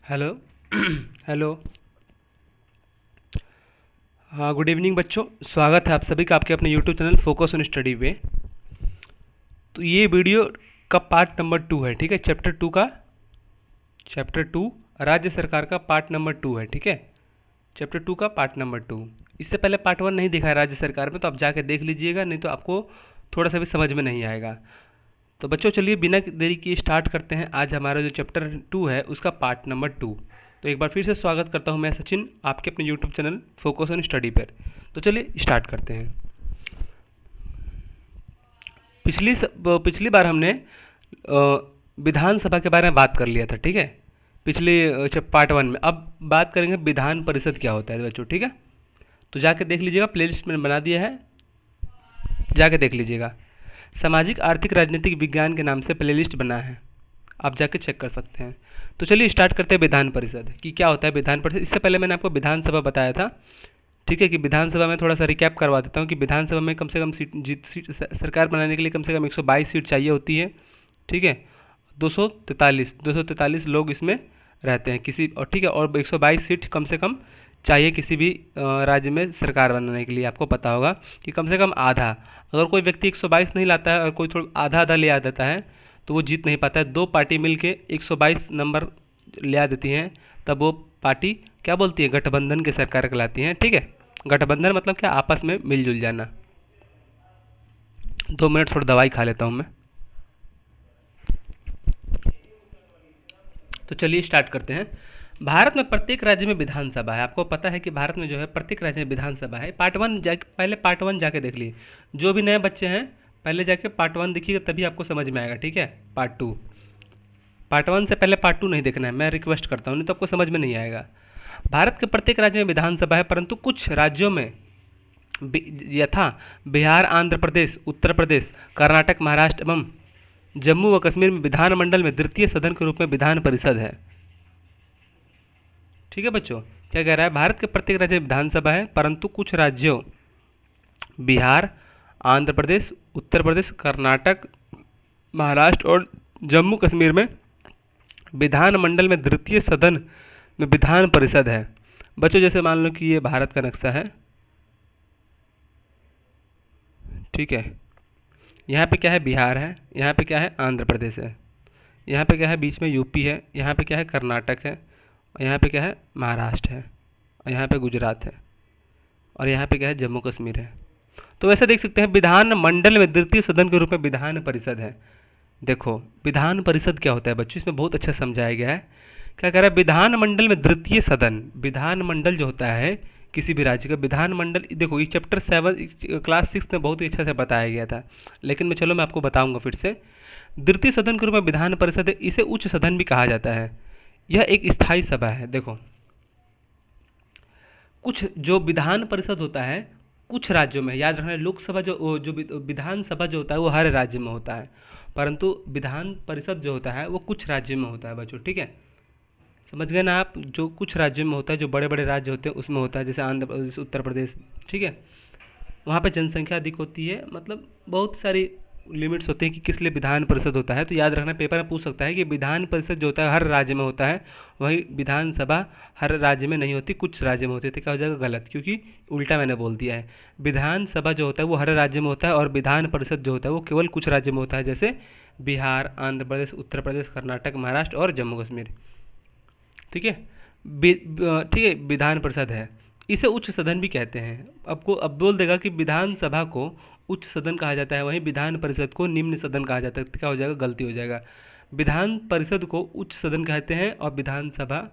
Hello. Hello. हाँ, good evening बच्चों। स्वागत है आप सभी का आपके अपने YouTube channel focus on study way. तो ये वीडियो का पार्ट नंबर 2 है, ठीक है। चैप्टर 2 राज्य सरकार का पार्ट नंबर 2 है, ठीक है। चैप्टर 2 का पार्ट नंबर 2। इससे पहले पार्ट 1 नहीं दिखा है राज्य सरकार में, तो आप जाके देख लीजिएगा, नहीं तो आपको थोड़ा सा भी समझ में नहीं आएगा। तो बच्चों चलिए बिना देरी किए स्टार्ट करते हैं। आज हमारा जो चैप्टर 2 है उसका पार्ट नंबर 2। तो एक बार फिर से स्वागत करता हूं मैं सचिन आपके अपने YouTube channel focus on study पर। तो चलिए स्टार्ट करते हैं। पिछली बार हमने विधानसभा के बारे में बात कर लिया था, ठीक है। पिछले पार्ट 1 में। अब बात करेंगे विधान परिषद क्या होता है बच्चों, ठीक है। तो जाके देख लीजिएगा, प्लेलिस्ट में बना दिया है, जाके देख लीजिएगा। सामाजिक आर्थिक राजनीतिक विज्ञान के नाम से प्लेलिस्ट बना है, आप जाके चेक कर सकते हैं। तो चलिए स्टार्ट करते हैं विधान परिषद कि क्या होता है विधान परिषद। इससे पहले मैंने आपको विधानसभा बताया था, ठीक है, कि विधानसभा में थोड़ा सा रिकैप करवा देता हूँ कि विधानसभा में कम से कम सरकार बनाने के लिए कम से कम 122 सीट चाहिए होती है, ठीक है। 243 लोग इसमें रहते हैं किसी, और ठीक है, और 122 सीट कम से कम चाहिए किसी भी राज्य में सरकार बनाने के लिए। आपको पता होगा कि कम से कम आधा, अगर कोई व्यक्ति 122 नहीं लाता है और कोई थोड़ा आधा आधा ले आ देता है तो वो जीत नहीं पाता है। दो पार्टी मिलके 122 नंबर ले आ देती हैं, तब वो पार्टी क्या बोलती है, गठबंधन की सरकार कहलाती है, ठीक है। गठबंधन मतलब क्या, आपस में मिलजुल जाना। 2 मिनट थोड़ा दवाई खा लेता हूँ मैं। तो चलिए स्टार्ट करते हैं। भारत में प्रत्येक राज्य में विधानसभा है। आपको पता है कि भारत में जो है प्रत्येक राज्य में विधानसभा है। पहले पार्ट 1 जाके देख लिए। जो भी नए बच्चे हैं पहले जाके पार्ट 1 देखिएगा, तभी आपको समझ में आएगा, ठीक है। पार्ट 1 से पहले पार्ट 2 नहीं देखना है, मैं रिक्वेस्ट करता हूँ, नहीं तो आपको समझ में नहीं आएगा। भारत के प्रत्येक राज्य में विधानसभा है, परंतु कुछ राज्यों में यथा बिहार, आंध्र प्रदेश, उत्तर प्रदेश, कर्नाटक, महाराष्ट्र एवं जम्मू व कश्मीर में विधानमंडल में द्वितीय सदन के रूप में विधान परिषद है, ठीक है बच्चों। क्या कह रहा है, भारत के प्रत्येक राज्य में विधानसभा है, परंतु कुछ राज्यों बिहार, आंध्र प्रदेश, उत्तर प्रदेश, कर्नाटक, महाराष्ट्र और जम्मू कश्मीर में विधानमंडल में द्वितीय सदन में विधान परिषद है। बच्चों जैसे मान लो कि ये भारत का नक्शा है, ठीक है। यहाँ पे क्या है, बिहार है, यहाँ पे क्या है, आंध्र प्रदेश है, यहाँ पे क्या है, बीच में यूपी है, यहाँ पे क्या है, कर्नाटक है, और यहाँ पे क्या है, महाराष्ट्र है, और यहाँ पे गुजरात है, और यहाँ पे क्या है, जम्मू कश्मीर है। तो वैसे देख सकते हैं विधान मंडल में द्वितीय सदन के रूप में विधान परिषद है। देखो विधान परिषद क्या होता है बच्चों, इसमें बहुत अच्छा समझाया गया है। क्या कह रहा है, विधान मंडल में द्वितीय सदन, विधान मंडल जो होता है किसी भी राज्य का विधान मंडल, देखो ये चैप्टर 7 क्लास 6 में बहुत ही अच्छा से बताया गया था, लेकिन मैं आपको बताऊंगा फिर से। द्वितीय सदन के रूप में विधान परिषद है, इसे उच्च सदन भी कहा जाता है। यह एक स्थायी सभा है। देखो कुछ जो विधान परिषद होता है कुछ राज्यों में, याद रखना, लोकसभा जो विधानसभा जो होता है वो हर राज्य में होता है, परंतु विधान परिषद जो होता है वो कुछ राज्यों में होता है बच्चों, ठीक है। समझ गए ना आप, जो कुछ राज्यों में होता है, जो बड़े बड़े राज्य होते हैं उसमें होता है, जैसे आंध्र प्रदेश, उत्तर प्रदेश, ठीक है। वहाँ पे जनसंख्या अधिक होती है, मतलब बहुत सारी लिमिट्स होती हैं कि किस लिए विधान परिषद होता है। तो याद रखना, पेपर में पूछ सकता है कि विधान परिषद जो होता है हर राज्य में होता है, वही विधानसभा हर राज्य में नहीं होती, कुछ राज्य में होती है। तो क्या हो जाएगा, गलत, क्योंकि उल्टा मैंने बोल दिया है। विधानसभा जो होता है वो हर राज्य में होता है, और विधान परिषद जो होता है वो केवल कुछ राज्य में होता है, जैसे बिहार, आंध्र प्रदेश, उत्तर प्रदेश, कर्नाटक, महाराष्ट्र और जम्मू कश्मीर, ठीक है। ठीक है, विधान परिषद है, इसे उच्च सदन भी कहते हैं। आपको अब बोल देगा कि विधानसभा को उच्च सदन कहा जाता है, वहीं विधान परिषद को निम्न सदन कहा जाता है। तो क्या हो जाएगा, गलती हो जाएगा। विधान परिषद को उच्च सदन कहते हैं और विधानसभा,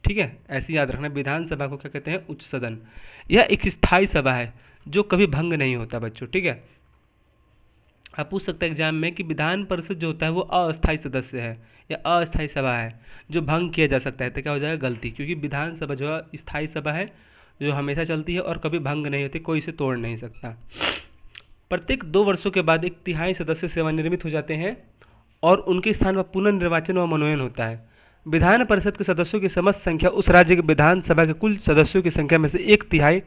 ठीक है, ऐसे याद रखना, विधानसभा को क्या कहते हैं, उच्च सदन। यह एक स्थायी सभा है जो कभी भंग नहीं होता बच्चों, ठीक है। आप पूछ सकते हैं एग्जाम में कि विधान परिषद जो होता है वो अस्थायी सदस्य है या अस्थायी सभा है जो भंग किया जा सकता है। तो क्या हो जाएगा, गलती, क्योंकि विधानसभा जो है स्थायी सभा है जो हमेशा चलती है और कभी भंग नहीं होती, कोई इसे तोड़ नहीं सकता। प्रत्येक 2 वर्षों के बाद 1/3 सदस्य सेवानिवृत्त हो जाते हैं और उनके स्थान पर पुनर्निर्वाचन व मनोनयन होता है। विधान परिषद के सदस्यों की समस्त संख्या उस राज्य के विधानसभा के कुल सदस्यों की संख्या में से 1/3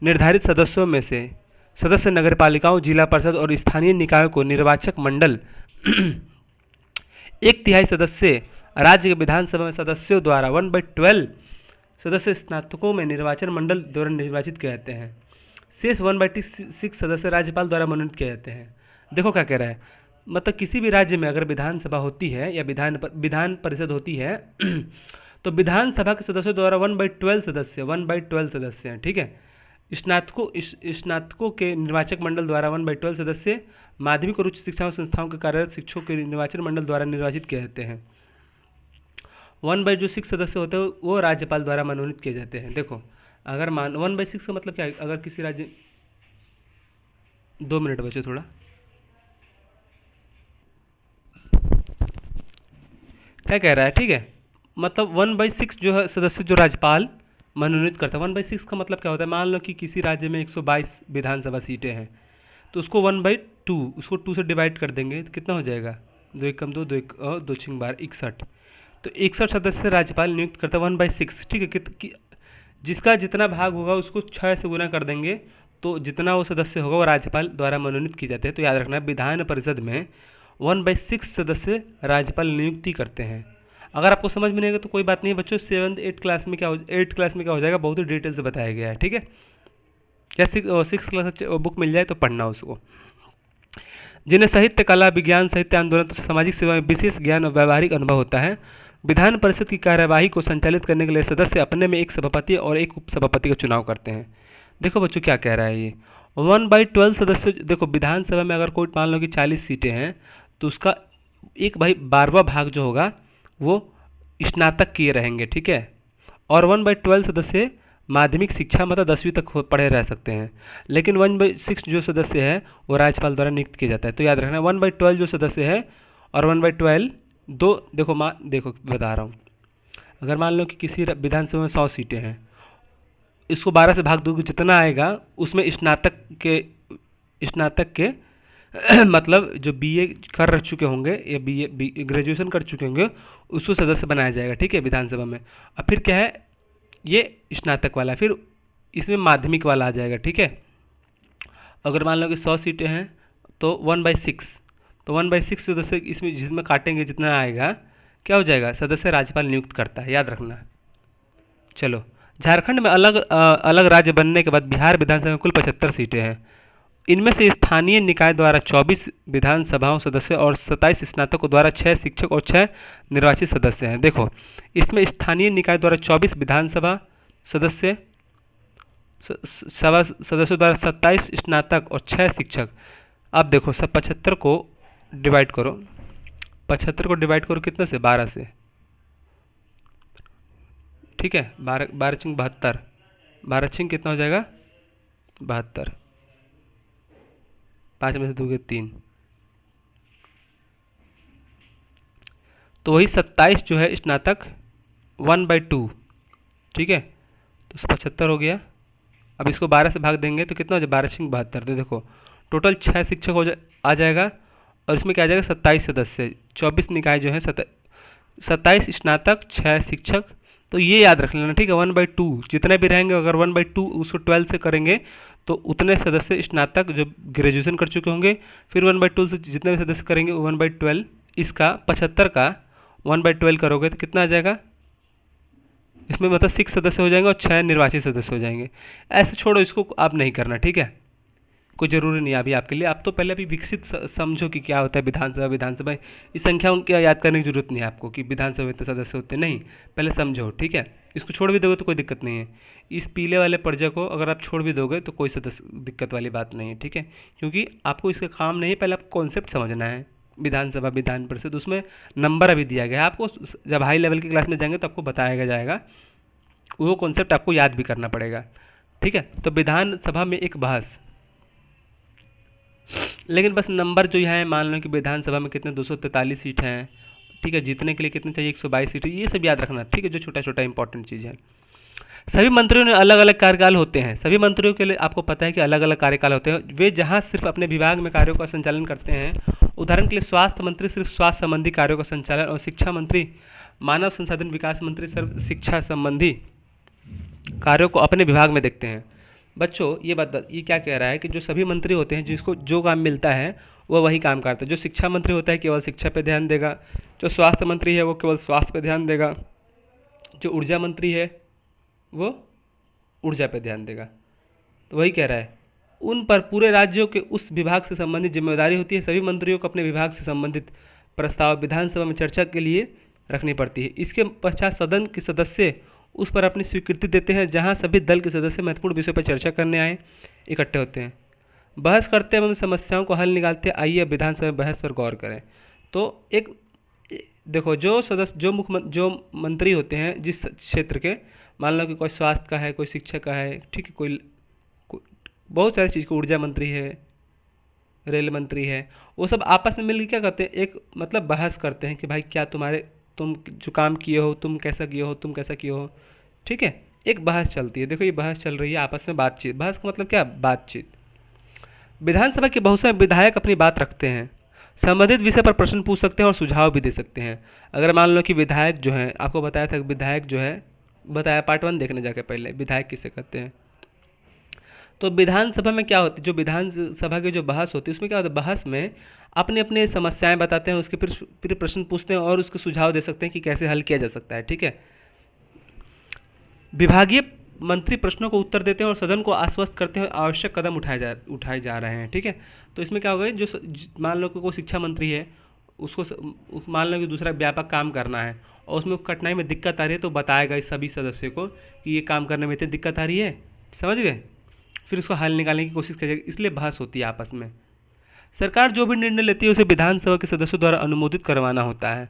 निर्धारित सदस्यों में से सदस्य नगरपालिकाओं, जिला परिषद और स्थानीय निकायों को निर्वाचक मंडल 1/3 सदस्य राज्य के विधानसभा में सदस्यों द्वारा 1/12 सदस्य स्नातकों में निर्वाचन मंडल द्वारा निर्वाचित किए जाते हैं। शेष 1/6 सदस्य राज्यपाल द्वारा मनोनीत किए जाते हैं। देखो क्या कह रहा है, मतलब किसी भी राज्य में अगर विधानसभा होती है या विधान परिषद होती है तो विधानसभा के सदस्यों द्वारा 1/12 सदस्य हैं, ठीक है। स्नातकों के निर्वाचक मंडल द्वारा 1/12 सदस्य माध्यमिक और उच्च शिक्षा संस्थाओं के कार्यरत शिक्षकों के निर्वाचन मंडल द्वारा निर्वाचित किए जाते हैं। 1/6 सदस्य होते हैं वो राज्यपाल द्वारा मनोनीत किए जाते हैं। देखो अगर 1/6 का मतलब क्या है, अगर किसी राज्य 2 मिनट बचे थोड़ा, क्या कह रहा है, ठीक है। मतलब 1/6 जो है सदस्य जो राज्यपाल मनोनीत करता है। 1/6 का मतलब क्या होता है, मान लो कि किसी राज्य में 122 विधानसभा सीटें हैं तो उसको 1/2 उसको 2 से डिवाइड कर देंगे तो कितना हो जाएगा, 2 एकम 2, 2 6 12 61। तो 61 सदस्य राज्यपाल नियुक्त करता है 1/6, ठीक है। जिसका जितना भाग होगा उसको 6 से गुना कर देंगे तो जितना वो सदस्य होगा वो राज्यपाल द्वारा मनोनीत किए जाते हैं। तो याद रखना विधान परिषद में 1/6 सदस्य राज्यपाल नियुक्ति करते हैं। अगर आपको समझ में नहीं आएगा तो कोई बात नहीं है बच्चों, 8 क्लास में क्या हो जाएगा, बहुत ही डिटेल से बताया गया है, ठीक है। या 6 क्लास बुक मिल जाए तो पढ़ना उसको। जिन्हें साहित्य, कला, विज्ञान, साहित्य आंदोलन तथा सामाजिक सेवा में विशेष ज्ञान और व्यावहारिक अनुभव होता है। विधान परिषद की कार्यवाही को संचालित करने के लिए सदस्य अपने में एक सभापति और एक उपसभापति का चुनाव करते हैं। देखो बच्चों क्या कह रहा है ये, 1/12 सदस्य। देखो विधानसभा में अगर कोई मान लो कि 40 सीटें हैं तो उसका 1/12वां भाग जो होगा वो स्नातक किए रहेंगे, ठीक है। और 1/12 सदस्य माध्यमिक शिक्षा मतलब 10वीं तक पढ़े रह सकते हैं। लेकिन 1/6 जो सदस्य है वो राज्यपाल द्वारा नियुक्त किया जाता है। तो याद रखना 1/12 जो सदस्य है और 1/12 दो, देखो बता रहा हूँ। अगर मान लो कि किसी विधानसभा में 100 सीटें हैं, इसको 12 से भाग दोगे जितना आएगा उसमें स्नातक के मतलब जो बीए कर चुके होंगे या बीए ग्रेजुएशन कर चुके होंगे उसको सदस्य बनाया जाएगा, ठीक है, विधानसभा में। अब फिर क्या है, ये स्नातक वाला, फिर इसमें माध्यमिक वाला आ जाएगा, ठीक है। अगर मान लो कि 100 सीटें हैं तो 1/6, तो 1/6 सदस्य इसमें जिसमें काटेंगे जितना आएगा क्या हो जाएगा, सदस्य राज्यपाल नियुक्त करता है, याद रखना। चलो, झारखंड में अलग राज्य बनने के बाद बिहार विधानसभा में कुल 75 सीटें हैं। इनमें से स्थानीय निकाय द्वारा 24 विधानसभाओं सदस्य और 27 स्नातकों द्वारा 6 शिक्षक और 6 निर्वाचित सदस्य हैं। देखो इसमें स्थानीय निकाय द्वारा 24 विधानसभा सदस्य सदस्यों द्वारा 27 स्नातक और 6 शिक्षक। अब देखो सब 75 को डिवाइड करो, 75 को डिवाइड करो कितने से, 12 से, ठीक है। 12 छिंग 72, 12 छिंग कितना हो जाएगा 72, 5 में से 2 3, तो वही 27 जो है स्नातक 1/2, ठीक है। तो 75 हो गया। अब इसको 12 से भाग देंगे तो कितना हो जाएगा, 12 छिंग 72। तो देखो टोटल 6 शिक्षक आ जाएगा और इसमें क्या आ जाएगा 27 सदस्य, 24 निकाय जो है 27 स्नातक 6 शिक्षक। तो ये याद रख लेना, ठीक है। 1/2 जितने भी रहेंगे अगर 1/2 उसको 12 से करेंगे तो उतने सदस्य स्नातक जो ग्रेजुएशन कर चुके होंगे, फिर 1/2 से जितने भी सदस्य करेंगे 1/12, इसका 75 का 1/12 करोगे तो कितना आ जाएगा, इसमें मतलब 6 सदस्य हो जाएंगे और 6 निर्वाचित सदस्य हो जाएंगे। ऐसे छोड़ो, इसको आप नहीं करना, ठीक है, कोई ज़रूरी नहीं है अभी आपके लिए। आप तो पहले अभी विकसित समझो कि क्या होता है विधानसभा इस संख्या उनकी याद करने की जरूरत नहीं है आपको कि विधानसभा में इतने सदस्य होते नहीं, पहले समझो, ठीक है। इसको छोड़ भी दोगे तो कोई दिक्कत नहीं है। इस पीले वाले पर्चे को अगर आप छोड़ भी दोगे तो कोई दिक्कत वाली बात नहीं है, ठीक है, क्योंकि आपको इसका काम नहीं है, पहले आपको कॉन्सेप्ट समझना है। विधानसभा विधान परिषद उसमें नंबर अभी दिया गया है आपको, जब हाई लेवल की क्लास में जाएंगे तो आपको बताया जाएगा, वो कॉन्सेप्ट आपको याद भी करना पड़ेगा, ठीक है। तो विधानसभा में एक बहस, लेकिन बस नंबर जो है, मान लो कि विधानसभा में कितने 243 सीट हैं, ठीक है, जीतने के लिए कितने चाहिए 122 सीट, ये सब याद रखना, ठीक है, जो छोटा छोटा इंपॉर्टेंट चीज़ है। सभी मंत्रियों ने अलग अलग कार्यकाल होते हैं। सभी मंत्रियों के लिए आपको पता है कि अलग अलग कार्यकाल होते हैं। वे जहां सिर्फ अपने विभाग में कार्यों का संचालन करते हैं, उदाहरण के लिए स्वास्थ्य मंत्री सिर्फ स्वास्थ्य संबंधी कार्यों का संचालन और शिक्षा मंत्री, मानव संसाधन विकास मंत्री सिर्फ शिक्षा संबंधी कार्यों को अपने विभाग में देखते हैं। बच्चों ये क्या कह रहा है कि जो सभी मंत्री होते हैं जिसको जो काम मिलता है वो वही काम करता है। जो शिक्षा मंत्री होता है केवल शिक्षा पे ध्यान देगा, जो स्वास्थ्य मंत्री है वो केवल स्वास्थ्य पे ध्यान देगा, जो ऊर्जा मंत्री है वो ऊर्जा पे ध्यान देगा। तो वही कह रहा है, उन पर पूरे राज्यों के उस विभाग से संबंधित जिम्मेदारी होती है। सभी मंत्रियों को अपने विभाग से संबंधित प्रस्ताव विधानसभा में चर्चा के लिए रखनी पड़ती है। इसके पश्चात सदन के सदस्य उस पर अपनी स्वीकृति देते हैं। जहां सभी दल के सदस्य महत्वपूर्ण विषयों पर चर्चा करने आए इकट्ठे होते हैं, बहस करते हैं एवं समस्याओं को हल निकालते हैं। आइए अब विधानसभा में बहस पर गौर करें। तो एक देखो, जो सदस्य जो मंत्री होते हैं जिस क्षेत्र के, मान लो कि कोई स्वास्थ्य का है, कोई शिक्षा का है, ठीक है, बहुत सारी चीज़ को, ऊर्जा मंत्री है, रेल मंत्री है, वो सब आपस में मिलकर क्या करते हैं, एक मतलब बहस करते हैं कि भाई क्या तुम जो काम किए हो, तुम कैसा किए हो, तुम कैसा किए हो, ठीक है। एक बहस चलती है। देखो ये बहस चल रही है आपस में, बातचीत। बहस का मतलब क्या, बातचीत। विधानसभा के बहुत सारे विधायक अपनी बात रखते हैं, संबंधित विषय पर प्रश्न पूछ सकते हैं और सुझाव भी दे सकते हैं। अगर मान लो कि विधायक जो है, आपको बताया था कि विधायक जो है, बताया पार्ट 1 देखने जाके पहले, विधायक किसे कहते हैं। तो विधानसभा में क्या होती है, जो विधानसभा की जो बहस होती है उसमें क्या होता है, बहस में अपने अपने समस्याएं बताते हैं, उसके फिर प्रश्न पूछते हैं और उसके सुझाव दे सकते हैं कि कैसे हल किया जा सकता है, ठीक है। विभागीय मंत्री प्रश्नों को उत्तर देते हैं और सदन को आश्वस्त करते हैं आवश्यक कदम उठाए जा रहे हैं, ठीक है। तो इसमें क्या होगा, मान लो कि कोई शिक्षा मंत्री है, मान लो कि दूसरा व्यापक काम करना है और उसमें कठिनाई में दिक्कत आ रही है, तो बताएगा इस सभी सदस्यों को कि ये काम करने में इतनी दिक्कत आ रही है, समझ गए। फिर उसको हल निकालने की कोशिश करेगी, इसलिए बहस होती है आपस में। सरकार जो भी निर्णय लेती है उसे विधानसभा के सदस्यों द्वारा अनुमोदित करवाना होता है।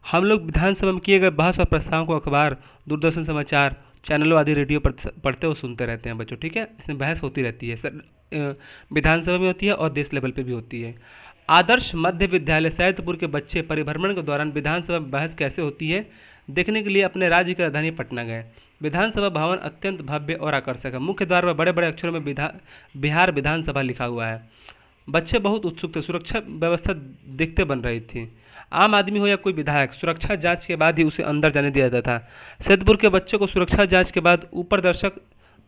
हम लोग विधानसभा में किए गए बहस और प्रस्तावों को अखबार, दूरदर्शन समाचार चैनलों आदि रेडियो पर पढ़ते और सुनते रहते हैं बच्चों, ठीक है। इसमें बहस होती रहती है, विधानसभा में होती है और देश लेवल पे भी होती है। आदर्श मध्य विद्यालय सैदपुर के बच्चे परिभ्रमण के दौरान विधानसभा में बहस कैसे होती है देखने के लिए अपने राज्य की राजधानी पटना गए। विधानसभा भवन अत्यंत भव्य और आकर्षक है। मुख्य द्वार पर बड़े बड़े अक्षरों में बिहार विधानसभा लिखा हुआ है। बच्चे बहुत उत्सुक थे, सुरक्षा व्यवस्था देखते बन रही थी। आम आदमी हो या कोई विधायक, सुरक्षा जांच के बाद ही उसे अंदर जाने दिया जाता था। सैदपुर के बच्चों को सुरक्षा जांच के बाद ऊपर दर्शक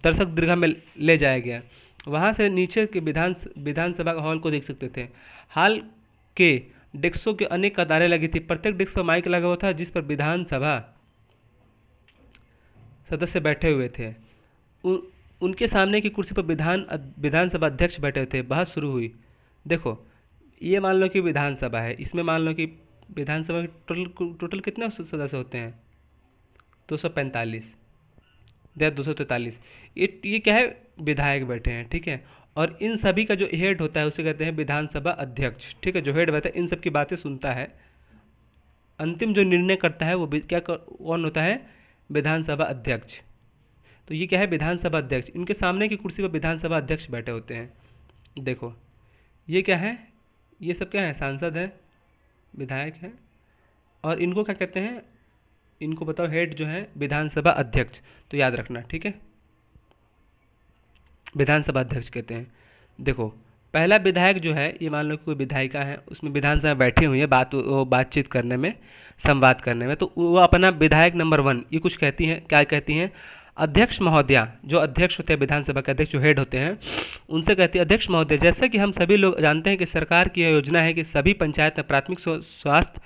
दीर्घा में ले जाया गया। वहां से नीचे के विधानसभा हॉल को देख सकते थे। हाल के डेस्कों के अनेक कतारें लगी थी। प्रत्येक डेस्क पर माइक लगा हुआ था जिस पर विधानसभा सदस्य बैठे हुए थे। उनके सामने की कुर्सी पर विधानसभा अध्यक्ष बैठे थे। बहस शुरू हुई। देखो ये मान लो कि विधानसभा है, इसमें मान लो कि विधानसभा के टोटल कितने सदस्य होते हैं, 245 या 243। ये क्या है, विधायक बैठे हैं, ठीक है। और इन सभी का जो हेड होता है उसे कहते हैं विधानसभा अध्यक्ष, ठीक है। जो हेड बैठा है इन सब की बातें सुनता है, अंतिम जो निर्णय करता है वो कौन होता है, विधानसभा अध्यक्ष। तो ये क्या है, विधानसभा अध्यक्ष। इनके सामने की कुर्सी पर विधानसभा अध्यक्ष बैठे होते हैं। देखो ये क्या है, ये सब क्या है, सांसद हैं, विधायक हैं, और इनको क्या कहते हैं, इनको बताओ, हेड जो है विधानसभा अध्यक्ष। तो याद रखना, ठीक है, विधानसभा अध्यक्ष कहते हैं। देखो पहला विधायक जो है, ये मान लो कि कोई विधायिका है, उसमें विधानसभा बैठी हुई है बातचीत करने में, संवाद करने में, तो वो अपना विधायक नंबर 1 ये कुछ कहती हैं, क्या कहती हैं, अध्यक्ष महोदया, जो अध्यक्ष होते हैं विधानसभा के अध्यक्ष, जो हेड होते हैं, उनसे कहती है, अध्यक्ष महोदय, जैसे कि हम सभी लोग जानते हैं कि सरकार की यह योजना है कि सभी पंचायत में प्राथमिक स्वास्थ्य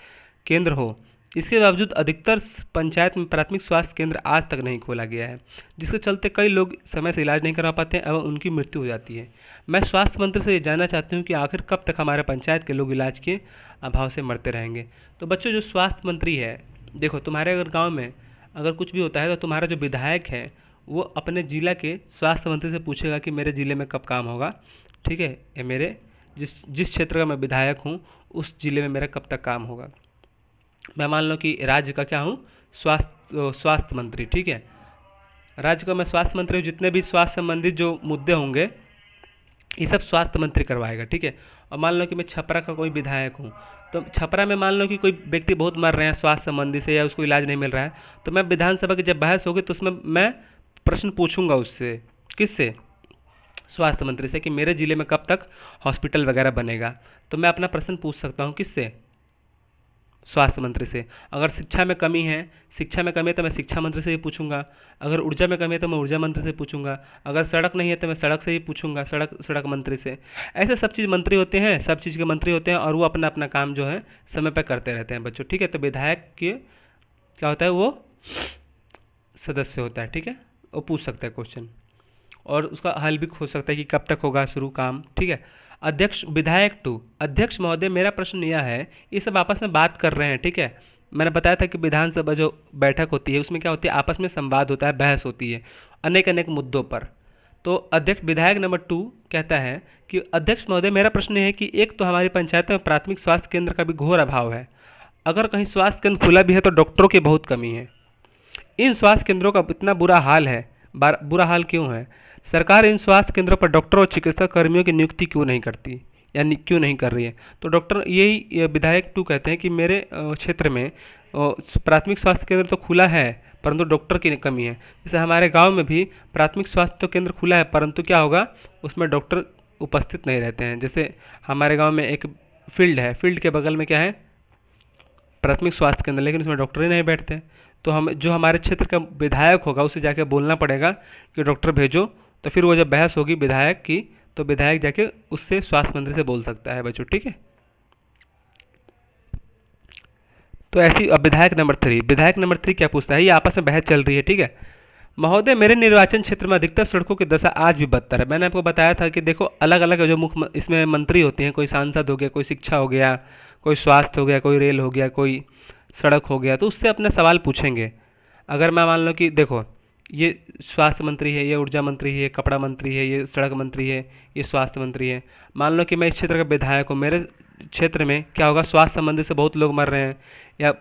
केंद्र हो। इसके बावजूद अधिकतर पंचायत में प्राथमिक स्वास्थ्य केंद्र आज तक नहीं खोला गया है, जिसके चलते कई लोग समय से इलाज नहीं करा पाते हैं एवं उनकी मृत्यु हो जाती है। मैं स्वास्थ्य मंत्री से ये जानना चाहती हूँ कि आखिर कब तक हमारे पंचायत के लोग इलाज के अभाव से मरते रहेंगे। तो बच्चों जो स्वास्थ्य मंत्री है, देखो तुम्हारे अगर गाँव में अगर कुछ भी होता है तो तुम्हारा जो विधायक है वो अपने जिला के स्वास्थ्य मंत्री से पूछेगा कि मेरे ज़िले में कब काम होगा, ठीक है, या मेरे जिस क्षेत्र का मैं विधायक हूँ उस ज़िले में मेरा कब तक काम होगा। मैं मान लो कि राज्य का क्या हूँ, स्वास्थ्य मंत्री, ठीक है, राज्य का मैं स्वास्थ्य मंत्री हूँ। जितने भी स्वास्थ्य संबंधित जो मुद्दे होंगे ये सब स्वास्थ्य मंत्री करवाएगा, ठीक है। और मान लो कि मैं छपरा का कोई विधायक हूँ, तो छपरा में मान लो कि कोई व्यक्ति बहुत मर रहे हैं स्वास्थ्य संबंधी से, या उसको इलाज नहीं मिल रहा है, तो मैं विधानसभा की जब बहस होगी तो उसमें मैं प्रश्न पूछूंगा उससे, किससे, स्वास्थ्य मंत्री से, कि मेरे ज़िले में कब तक हॉस्पिटल वगैरह बनेगा। तो मैं अपना प्रश्न पूछ सकता हूँ किससे, स्वास्थ्य मंत्री से। अगर शिक्षा में कमी है तो मैं शिक्षा मंत्री से ही पूछूंगा। अगर ऊर्जा में कमी है तो मैं ऊर्जा मंत्री से पूछूंगा। अगर सड़क नहीं है तो मैं सड़क से ही पूछूंगा, सड़क सड़क मंत्री से। ऐसे सब चीज़ मंत्री होते हैं, सब चीज़ के मंत्री होते हैं, और वो अपना अपना काम जो है समय पर करते रहते हैं बच्चों, ठीक है। तो विधायक के क्या होता है, वो सदस्य होता है, ठीक है। वो पूछ सकता है क्वेश्चन, और उसका हल भी हो सकता है कि कब तक होगा शुरू काम, ठीक है। अध्यक्ष विधायक टू, अध्यक्ष महोदय मेरा प्रश्न यह है, ये सब आपस में बात कर रहे हैं, ठीक है। मैंने बताया था कि विधानसभा जो बैठक होती है उसमें क्या होती है, आपस में संवाद होता है, बहस होती है अनेक अनेक मुद्दों पर। तो अध्यक्ष विधायक नंबर 2 कहता है कि अध्यक्ष महोदय मेरा प्रश्न है कि एक तो हमारी पंचायत में प्राथमिक स्वास्थ्य केंद्र का भी घोर अभाव है। अगर कहीं स्वास्थ्य केंद्र खुला भी है तो डॉक्टरों की बहुत कमी है। इन स्वास्थ्य केंद्रों का इतना बुरा हाल है, बुरा हाल क्यों है? सरकार इन स्वास्थ्य केंद्रों पर डॉक्टरों और चिकित्सा कर्मियों की नियुक्ति क्यों नहीं करती, यानी क्यों नहीं कर रही है? तो डॉक्टर यही विधायक 2 कहते हैं कि मेरे क्षेत्र में प्राथमिक स्वास्थ्य केंद्र तो खुला है परंतु डॉक्टर की कमी है। जैसे हमारे गांव में भी प्राथमिक स्वास्थ्य केंद्र खुला है, परंतु क्या होगा, उसमें डॉक्टर उपस्थित नहीं रहते हैं। जैसे हमारे गांव में एक फील्ड है, फील्ड के बगल में क्या है, प्राथमिक स्वास्थ्य केंद्र, लेकिन उसमें डॉक्टर ही नहीं बैठते। तो हम जो हमारे क्षेत्र का विधायक होगा उसे जाके बोलना पड़ेगा कि डॉक्टर भेजो। तो फिर वो जब बहस होगी विधायक की, तो विधायक जाके उससे स्वास्थ्य मंत्री से बोल सकता है बच्चों, ठीक है। तो ऐसी अब विधायक नंबर 3 क्या पूछता है, ये आपस में बहस चल रही है, ठीक है। महोदय मेरे निर्वाचन क्षेत्र में अधिकतर सड़कों की दशा आज भी बदतर है। मैंने आपको बताया था कि देखो अलग अलग जो मुख्य इसमें मंत्री होते हैं, कोई सांसद हो गया, कोई शिक्षा हो गया, कोई स्वास्थ्य हो गया, कोई रेल हो गया, कोई सड़क हो गया, तो उससे अपने सवाल पूछेंगे। अगर मैं मान लो कि देखो ये स्वास्थ्य मंत्री है, ये ऊर्जा मंत्री है, ये कपड़ा मंत्री है, ये सड़क मंत्री है, ये स्वास्थ्य मंत्री है। मान लो कि मैं इस क्षेत्र का विधायक हूँ, मेरे क्षेत्र में क्या होगा, स्वास्थ्य संबंधी से बहुत लोग मर रहे हैं, या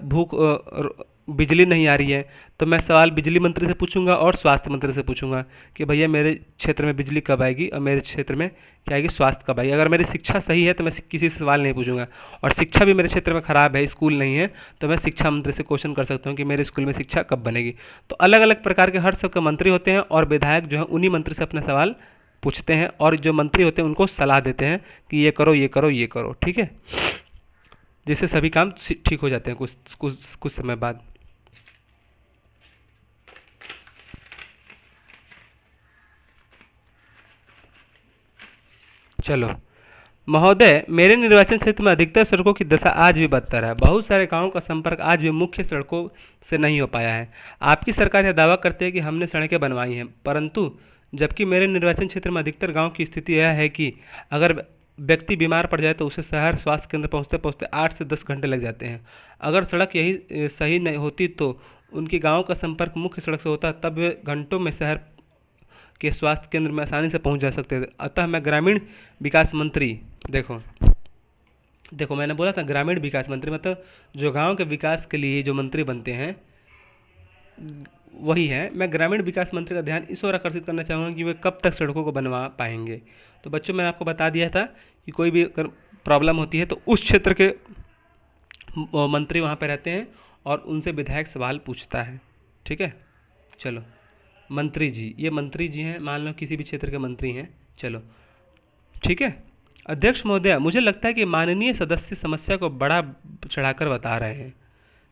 बिजली नहीं आ रही है। तो मैं सवाल बिजली मंत्री से पूछूंगा और स्वास्थ्य मंत्री से पूछूंगा कि भैया मेरे क्षेत्र में बिजली कब आएगी और मेरे क्षेत्र में क्या आएगी, स्वास्थ्य कब आएगी। अगर मेरी शिक्षा सही है तो मैं किसी से सवाल नहीं पूछूंगा, और शिक्षा भी मेरे क्षेत्र में खराब है, स्कूल नहीं है, तो मैं शिक्षा मंत्री से क्वेश्चन कर सकता हूँ कि मेरे स्कूल में शिक्षा कब बनेगी। तो अलग अलग प्रकार के हर सबके मंत्री होते हैं, और विधायक जो है उन्हीं मंत्री से अपने सवाल पूछते हैं, और जो मंत्री होते हैं उनको सलाह देते हैं कि ये करो, ये करो, ये करो, ठीक है। जिससे सभी काम ठीक हो जाते हैं कुछ कुछ कुछ समय बाद। चलो, महोदय मेरे निर्वाचन क्षेत्र में अधिकतर सड़कों की दशा आज भी बदतर है। बहुत सारे गांवों का संपर्क आज भी मुख्य सड़कों से नहीं हो पाया है। आपकी सरकार यह दावा करती है कि हमने सड़कें बनवाई हैं, परंतु जबकि मेरे निर्वाचन क्षेत्र में अधिकतर गांव की स्थिति यह है कि अगर व्यक्ति बीमार पड़ जाए तो उसे शहर स्वास्थ्य केंद्र पहुंचते पहुंचते 8 से 10 घंटे लग जाते हैं। अगर सड़क यही सही नहीं होती तो उनके गांव का संपर्क मुख्य सड़क से होता, तब वे घंटों में शहर के स्वास्थ्य केंद्र में आसानी से पहुंच जा सकते थे। अतः मैं ग्रामीण विकास मंत्री, देखो देखो मैंने बोला था ग्रामीण विकास मंत्री, मतलब जो गांव के विकास के लिए जो मंत्री बनते हैं वही है। मैं ग्रामीण विकास मंत्री का ध्यान इस ओर आकर्षित करना चाहूँगा कि वे कब तक सड़कों को बनवा पाएंगे। तो बच्चों मैंने आपको बता दिया था कि कोई भी अगर प्रॉब्लम होती है तो उस क्षेत्र के मंत्री वहाँ पे रहते हैं और उनसे विधायक सवाल पूछता है, ठीक है। चलो, मंत्री जी, ये मंत्री जी हैं, मान लो किसी भी क्षेत्र के मंत्री हैं, चलो ठीक है। अध्यक्ष महोदय मुझे लगता है कि माननीय सदस्य समस्या को बड़ा चढ़ाकर बता रहे हैं।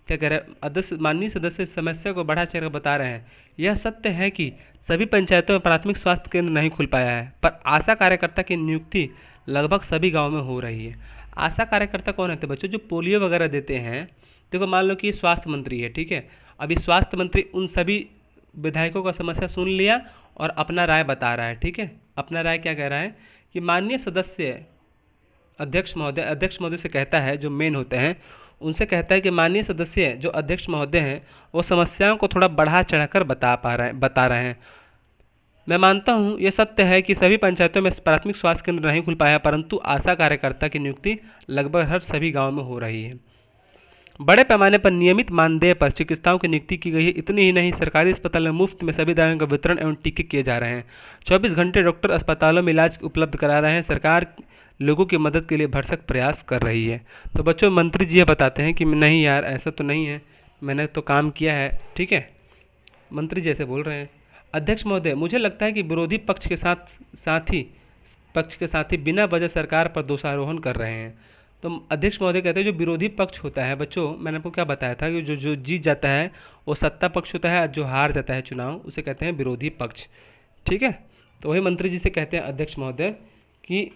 क्या कह रहे हैं, अध्यक्ष माननीय सदस्य समस्या को बढ़ा चढ़कर बता रहे हैं। यह सत्य है कि सभी पंचायतों में प्राथमिक स्वास्थ्य केंद्र नहीं खुल पाया है, पर आशा कार्यकर्ता की नियुक्ति लगभग सभी गाँव में हो रही है। आशा कार्यकर्ता कौन होते हैं बच्चों, जो पोलियो वगैरह देते हैं। देखो मान लो कि ये स्वास्थ्य मंत्री है, ठीक है। अभी स्वास्थ्य मंत्री उन सभी विधायकों का समस्या सुन लिया और अपना राय बता रहा है, ठीक है। अपना राय क्या कह रहा है कि माननीय सदस्य अध्यक्ष महोदय से कहता है, जो मेन होते हैं उनसे कहता है कि माननीय सदस्य जो अध्यक्ष महोदय हैं वो समस्याओं को थोड़ा बढ़ा चढ़ाकर बता रहे हैं। मैं मानता हूं यह सत्य है कि सभी पंचायतों में प्राथमिक स्वास्थ्य केंद्र नहीं खुल पाया, परंतु आशा कार्यकर्ता की नियुक्ति लगभग हर सभी गाँव में हो रही है। बड़े पैमाने पर नियमित मानदेय पर चिकित्साओं की नियुक्ति की गई है। इतनी ही नहीं, सरकारी अस्पताल में मुफ्त में सभी दवाओं का वितरण एवं टीके किए जा रहे हैं। 24 घंटे डॉक्टर अस्पतालों में इलाज उपलब्ध करा रहे हैं। सरकार लोगों की मदद के लिए भरसक प्रयास कर रही है। तो बच्चों मंत्री जी ये बताते हैं कि नहीं यार ऐसा तो नहीं है, मैंने तो काम किया है, ठीक है। मंत्री जैसे बोल रहे हैं। अध्यक्ष महोदय मुझे लगता है कि विरोधी पक्ष के साथ ही बिना वजह सरकार पर दोषारोपण कर रहे हैं। तो अध्यक्ष महोदय कहते हैं जो विरोधी पक्ष होता है बच्चों, मैंने आपको क्या बताया था कि जो जो जीत जाता है वो सत्ता पक्ष होता है, और जो हार जाता है चुनाव उसे कहते हैं विरोधी पक्ष। ठीक है, तो वही मंत्री जी से कहते हैं अध्यक्ष महोदय कि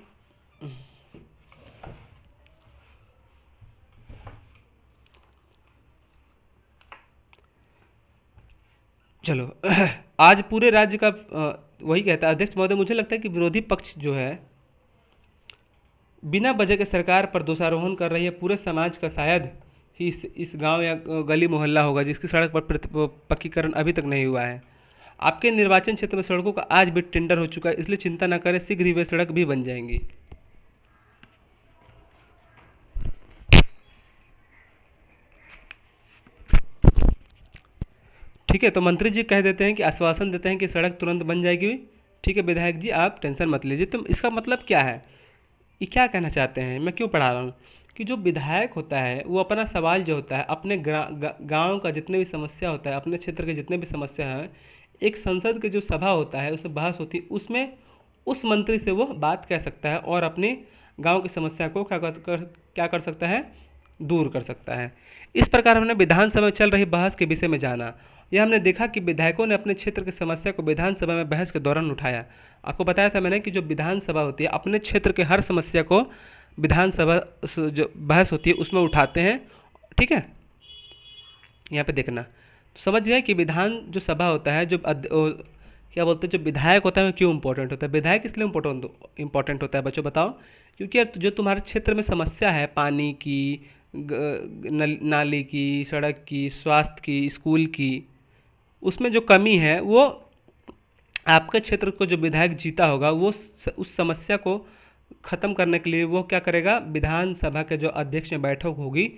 चलो आज पूरे राज्य का वही कहता है अध्यक्ष महोदय, मुझे लगता है कि विरोधी पक्ष जो है बिना वजह के सरकार पर दोषारोपण कर रही है। पूरे समाज का शायद ही इस गांव या गली मोहल्ला होगा जिसकी सड़क पर पक्कीकरण अभी तक नहीं हुआ है। आपके निर्वाचन क्षेत्र में सड़कों का आज भी टेंडर हो चुका है, इसलिए चिंता न करें, शीघ्र ही वे सड़क भी बन जाएंगी। ठीक है, तो मंत्री जी कह देते हैं कि आश्वासन देते हैं कि सड़क तुरंत बन जाएगी। ठीक है विधायक जी, आप टेंशन मत लीजिए। तो इसका मतलब क्या है, ये क्या कहना चाहते हैं, मैं क्यों पढ़ा रहा हूँ कि जो विधायक होता है वो अपना सवाल जो होता है अपने गांव का जितने भी समस्या होता है, अपने क्षेत्र के जितने भी समस्या हैं, एक संसद के जो सभा होता है उसमें बहस होती है, उसमें उस मंत्री से वो बात कह सकता है और अपने गांव की समस्या को क्या कर सकता है, दूर कर सकता है। इस प्रकार हमने विधानसभा में चल रही बहस के विषय में जाना। यह हमने देखा कि विधायकों ने अपने क्षेत्र की समस्या को विधानसभा में बहस के दौरान उठाया। आपको बताया था मैंने कि जो विधानसभा होती है अपने क्षेत्र के हर समस्या को विधानसभा जो बहस होती है उसमें उठाते हैं। ठीक है, यहाँ पे देखना तो समझ गए कि विधान जो सभा होता है, जो क्या बोलते हैं, जो विधायक होता है वो क्यों इंपॉर्टेंट होता है। विधायक इसलिए इंपॉर्टेंट होता है बच्चों बताओ, क्योंकि यार जो तुम्हारे क्षेत्र में समस्या है पानी की, नाली की, सड़क की, स्वास्थ्य की, स्कूल की, उसमें जो कमी है वो आपके क्षेत्र को जो विधायक जीता होगा वो उस समस्या को ख़त्म करने के लिए वो क्या करेगा, विधानसभा के जो अध्यक्ष में बैठक होगी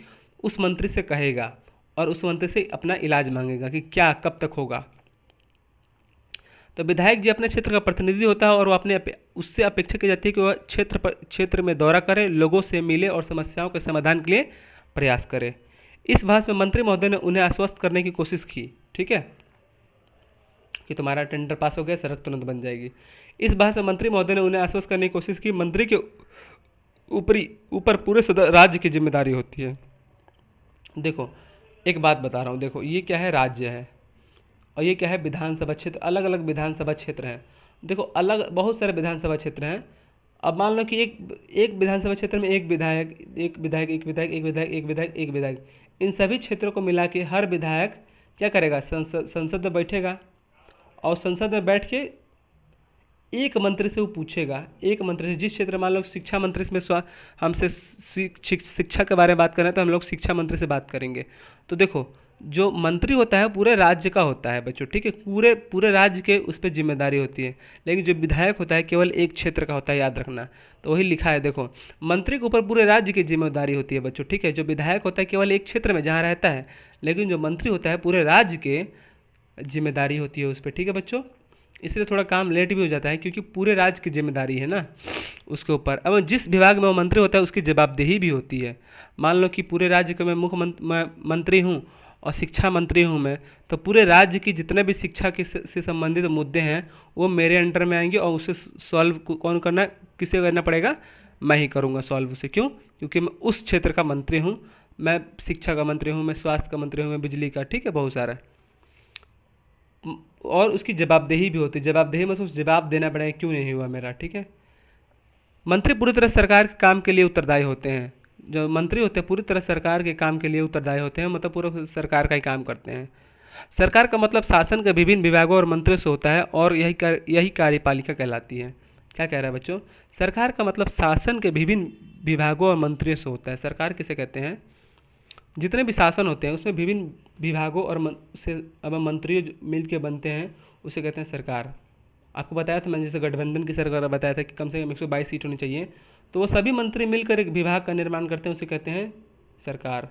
उस मंत्री से कहेगा और उस मंत्री से अपना इलाज मांगेगा कि क्या कब तक होगा। तो विधायक जी अपने क्षेत्र का प्रतिनिधि होता है और वो अपने उससे अपेक्षा की जाती है कि वह क्षेत्र में दौरा करे, लोगों से मिले और समस्याओं के समाधान के लिए प्रयास करे। इस भाषण में मंत्री महोदय ने उन्हें आश्वस्त करने की कोशिश की। ठीक है, कि तुम्हारा टेंडर पास हो गया, सड़क तुरंत बन जाएगी। इस भाषण में मंत्री महोदय ने उन्हें आश्वस्त करने की कोशिश की। मंत्री के ऊपर पूरे राज्य की जिम्मेदारी होती है। देखो एक बात बता रहा हूँ, देखो ये क्या है, राज्य है और ये क्या है, विधानसभा क्षेत्र। अलग अलग विधानसभा क्षेत्र हैं। देखो अलग बहुत सारे विधानसभा क्षेत्र हैं। अब मान लो कि एक विधानसभा क्षेत्र में एक विधायक, एक विधायक, एक विधायक, एक विधायक, एक विधायक, एक विधायक, इन सभी क्षेत्रों को मिला के हर विधायक क्या करेगा, संसद में बैठेगा और संसद में बैठ के एक मंत्री से वो पूछेगा, एक मंत्री से, जिस क्षेत्र मान लो शिक्षा मंत्री में हमसे शिक्षा के बारे में बात करें तो हम लोग शिक्षा मंत्री से बात करेंगे। तो देखो जो मंत्री होता है पूरे राज्य का होता है बच्चों। ठीक है, पूरे राज्य के उस पर जिम्मेदारी होती है, लेकिन जो विधायक होता है केवल एक क्षेत्र का होता है, याद रखना। तो वही लिखा है देखो, मंत्री के ऊपर पूरे राज्य की जिम्मेदारी होती है बच्चों। ठीक है, जो विधायक होता है केवल एक क्षेत्र में जहाँ रहता है, लेकिन जो मंत्री होता है पूरे राज्य के जिम्मेदारी होती है उस पर। ठीक है बच्चों, इसलिए थोड़ा काम लेट भी हो जाता है क्योंकि पूरे राज्य की जिम्मेदारी है ना उसके ऊपर। अब जिस विभाग में वो मंत्री होता है उसकी जवाबदेही भी होती है। मान लो कि पूरे राज्य का मैं मंत्री हूँ और शिक्षा मंत्री हूँ मैं, तो पूरे राज्य की जितने भी शिक्षा के से संबंधित मुद्दे हैं वो मेरे अंडर में आएंगे और उसे सॉल्व कौन करना, किसे करना पड़ेगा, मैं ही करूँगा सॉल्व उसे। क्यों, क्योंकि मैं उस क्षेत्र का मंत्री हूँ, मैं शिक्षा का मंत्री हूँ, मैं स्वास्थ्य का मंत्री हूँ, मैं बिजली का। ठीक है, बहुत सारा, और उसकी जवाबदेही भी होती है। जवाबदेही में उसे जवाब देना पड़ेगा क्यों नहीं हुआ मेरा। ठीक है, मंत्री पूरी तरह सरकार के काम के लिए उत्तरदायी होते हैं। जो मंत्री होते हैं पूरी तरह सरकार के काम के लिए उत्तरदायी होते हैं, मतलब पूरा सरकार का ही काम करते हैं। सरकार का मतलब शासन के विभिन्न विभागों और मंत्रियों से होता है और यही कार्यपालिका कहलाती है। क्या कह रहा है बच्चों, सरकार का मतलब शासन के विभिन्न विभागों और मंत्रियों से होता है। सरकार किसे कहते हैं, जितने भी शासन होते हैं उसमें विभिन्न विभागों और से अब मंत्री मिल के बनते हैं, उसे कहते हैं सरकार। आपको बताया था मैंने, जैसे गठबंधन की सरकार बताया था कि कम से कम 122 सीट होनी चाहिए, तो वो सभी मंत्री मिलकर एक विभाग का निर्माण करते हैं, उसे कहते हैं सरकार।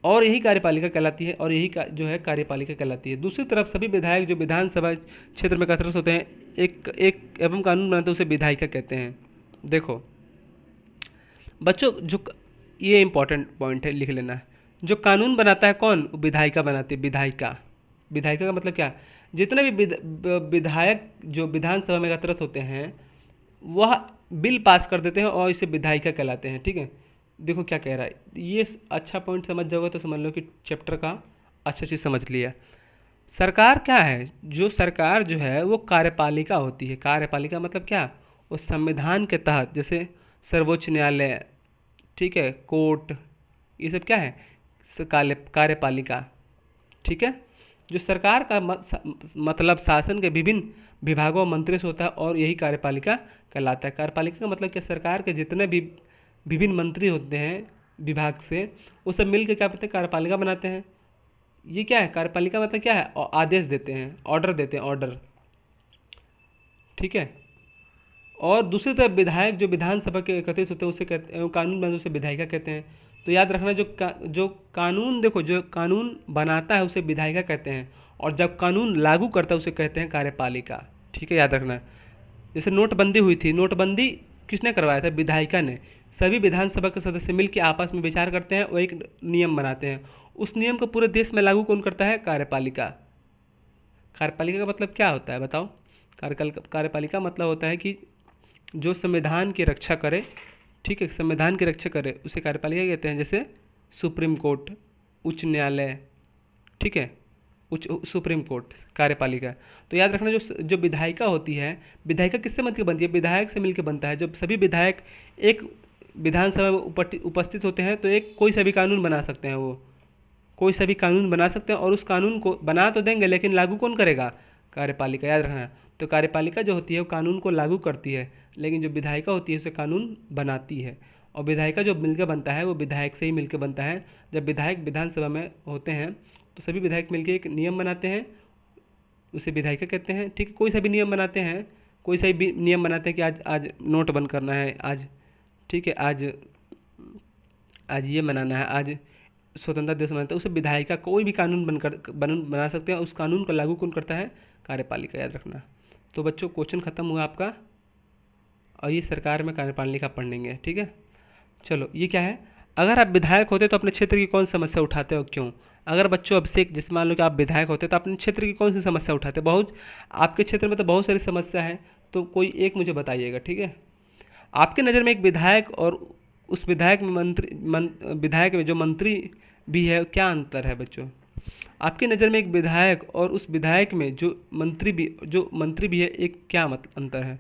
और यही कार्यपालिका कहलाती है, और यही जो है कार्यपालिका कहलाती है। दूसरी तरफ सभी विधायक जो विधानसभा क्षेत्र में एकत्रित होते हैं, एक एवं कानून बनाते हैं, उसे विधायिका कहते हैं। देखो बच्चों, जो ये इंपॉर्टेंट पॉइंट है, लिख लेना। जो कानून बनाता है कौन, विधायिका बनाती है। विधायिका, विधायिका का मतलब क्या, जितने भी विधायक जो विधानसभा में एकत्रित होते हैं वह बिल पास कर देते हैं और इसे विधायिका कहलाते हैं। ठीक है, देखो क्या कह रहा है ये, अच्छा पॉइंट समझ जाओगे तो समझ लो कि चैप्टर का अच्छा चीज़ समझ लिया। सरकार क्या है, जो सरकार जो है वो कार्यपालिका होती है। कार्यपालिका मतलब क्या, वो संविधान के तहत, जैसे सर्वोच्च न्यायालय, ठीक है, कोर्ट, ये सब क्या है, कार्यपालिका, ठीक है। जो सरकार का मतलब शासन के विभिन्न विभागों और मंत्रियों से होता है, और यही कार्यपालिका कहलाता है। कार्यपालिका का मतलब क्या, सरकार के जितने भी विभिन्न मंत्री होते हैं विभाग से, वो सब मिल के क्या करते हैं, कार्यपालिका बनाते हैं। ये क्या है, कार्यपालिका मतलब क्या है, आदेश देते हैं, ऑर्डर देते हैं, ऑर्डर, ठीक है। और दूसरी तरफ विधायक जो विधानसभा के एकत्रित होते हैं उसे कहते हैं, कानून बनाते हैं उसे विधायिका कहते हैं। तो याद रखना, जो कानून, देखो जो कानून बनाता है उसे विधायिका कहते हैं, और जब कानून लागू करता है उसे कहते हैं कार्यपालिका, ठीक है, याद रखना। जैसे नोटबंदी हुई थी, नोटबंदी किसने करवाया था, विधायिका ने। सभी विधानसभा के सदस्य मिलकर आपस में विचार करते हैं और एक नियम बनाते हैं। उस नियम को पूरे देश में लागू कौन करता है, कार्यपालिका। कार्यपालिका का मतलब क्या होता है बताओ। कार्यपालिका मतलब होता है कि जो संविधान की रक्षा करे, ठीक है, संविधान की रक्षा करे, उसे कार्यपालिका कहते हैं। जैसे सुप्रीम कोर्ट, उच्च न्यायालय, ठीक है, उच्च सुप्रीम कोर्ट कार्यपालिका। तो याद रखना, जो जो विधायिका होती है, विधायिका किससे मिलकर बनती है, विधायक से मिलकर बनता है। जब सभी विधायक एक विधानसभा में उपस्थित होते हैं तो एक कोई सा भी कानून बना सकते हैं, वो कोई सा भी कानून बना सकते हैं, और उस कानून को बना तो देंगे लेकिन लागू कौन करेगा, कार्यपालिका, याद रखना। तो कार्यपालिका जो होती है वो कानून को लागू करती है, लेकिन जो विधायिका होती है उसे कानून बनाती है। और विधायिका जो मिलकर बनता है वो विधायक से ही मिलकर बनता है। जब विधायक विधानसभा में होते हैं तो सभी विधायक मिलकर एक नियम बनाते हैं, उसे विधायिका कहते हैं, ठीक है। कोई सा भी नियम बनाते हैं, कोई सा भी नियम बनाते हैं कि आज आज नोट बंद करना है, आज, ठीक है, आज आज ये मनाना है, आज स्वतंत्रता दिवस मनाते हैं, उसे विधायिका, कोई भी कानून बना सकते हैं। उस कानून को लागू कौन करता है, कार्यपालिका, याद रखना। तो बच्चों क्वेश्चन खत्म हुआ आपका, और ये सरकार में कार्यपालिका पढ़ेंगे, ठीक है। चलो ये क्या है, अगर आप विधायक होते तो अपने क्षेत्र की कौन सी समस्या उठाते हो, क्यों। अगर बच्चों अभिषेक, जैसे मान लो कि आप विधायक होते तो अपने क्षेत्र की कौन सी समस्या उठाते, बहुत आपके क्षेत्र में तो बहुत सारी समस्या है, तो कोई एक मुझे बताइएगा, ठीक है। आपके नज़र में एक विधायक और उस विधायक में विधायक में जो मंत्री भी है, क्या अंतर है बच्चों। आपकी नज़र में एक विधायक और उस विधायक में जो मंत्री भी है, एक क्या अंतर है।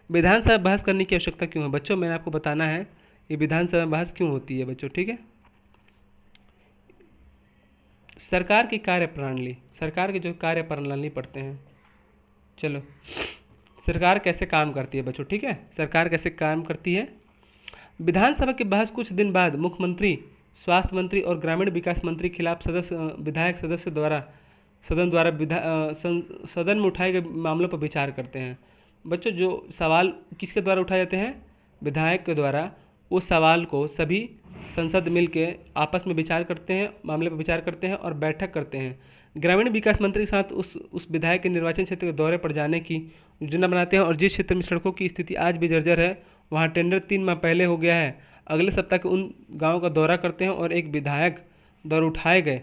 विधानसभा बहस करने की आवश्यकता क्यों है बच्चों, मैंने आपको बताना है ये विधानसभा में बहस क्यों होती है बच्चों, ठीक है। सरकार की कार्यप्रणाली, सरकार की जो कार्यप्रणाली पढ़ते हैं। चलो, सरकार कैसे काम करती है बच्चों, ठीक है, सरकार कैसे काम करती है। विधानसभा की बहस कुछ दिन बाद मुख्यमंत्री, स्वास्थ्य मंत्री और ग्रामीण विकास मंत्री के खिलाफ विधायक सदस्य द्वारा सदन में उठाए गए मामलों पर विचार करते हैं। बच्चों जो सवाल किसके द्वारा उठाए जाते हैं, विधायक के द्वारा, उस सवाल को सभी संसद मिल के आपस में विचार करते हैं, मामले पर विचार करते हैं और बैठक करते हैं। ग्रामीण विकास मंत्री के साथ उस विधायक के निर्वाचन क्षेत्र के दौरे पर जाने की योजना बनाते हैं, और जिस क्षेत्र में सड़कों की स्थिति आज भी जर्जर है वहाँ टेंडर 3 माह पहले हो गया है, अगले सप्ताह के उन गाँव का दौरा करते हैं और एक विधायक द्वारा उठाए गए